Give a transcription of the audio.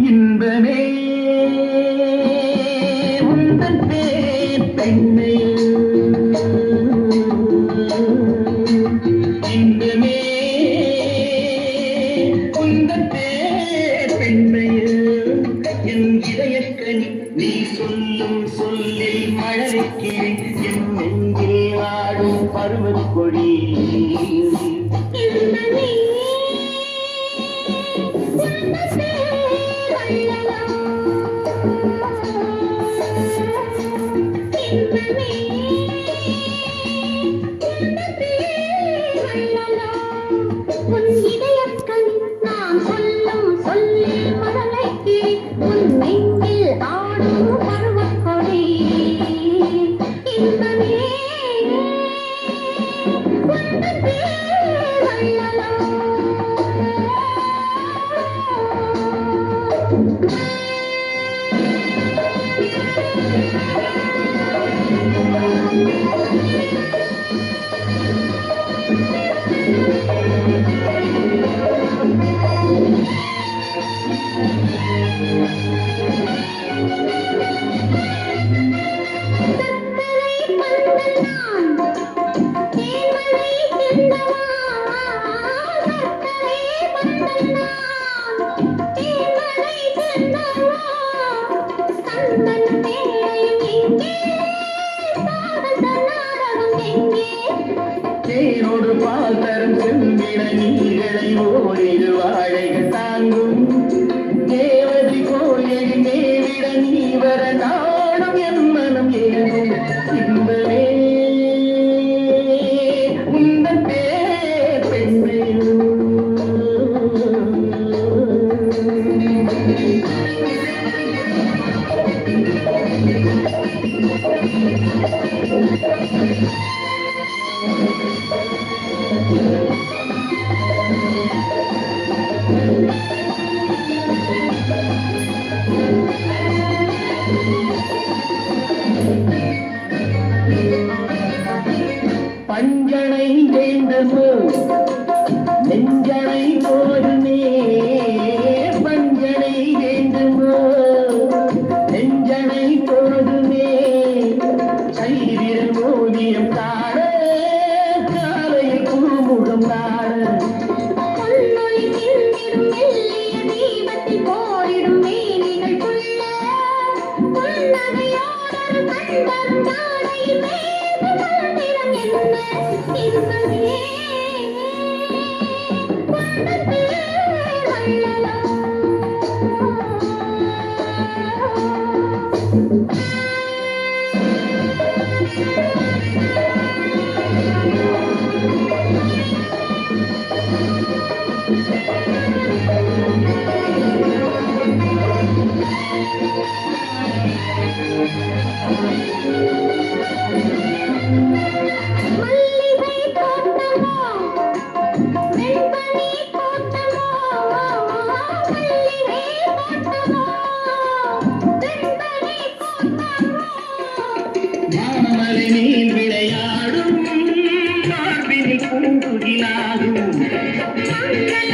இன்பமே உந்தன் பேர் பெண்ணை இன்பமே உந்தன் பேர் பெண்ணை என் இதயக்கனி நீ சொல்லும் சொல்லில் மழலைக்கிளி என் நெஞ்சில் ஆடும் பருவக் கொடி உன் இதயக்கண் நான் சொல்லும் சொல்லில் மழலைக்கு உன் நெஞ்சில் ஆடும் பருவக் கொடி இன்பமே உந்தன் பேர் வள்ளலோ தேனோடு பால் தரும் செம்பின நீர்களை ஓரிரு வாழைகள் தாங்கும் தேவதி கோயில் மேவிட நீ வர நாடும் என் மனம் ஏறும் இன்பமே உந்தன் பேர் பெண்ணை பஞ்சனை வேண்டுமோ நெஞ்சனை போருமே பஞ்சனை வேண்டுமோ நெஞ்சனை போதுமே கைவிரல் ஓவியம் தாட காலையில் பூமுகம் தாட பொன்னொழி சிந்திடும் மெல்லிய தீபத்தில் போரிடும் மேனிகளுக்குள்ள புன்னகையோடொரு கண்தரும் நாடையில் மேவு மந்திரம் என்ன இன்பமே உந்தன் பேர் வள்ளலோ மல்லிகை தோட்டமோ வெண்பனி தோட்டமோ மல்லிகை தோட்டமோ வெண்பனி தோட்டமோ மாமலை நீர் விளையாடும் மார்பினில் பூங்குகிலாகும் மங்கள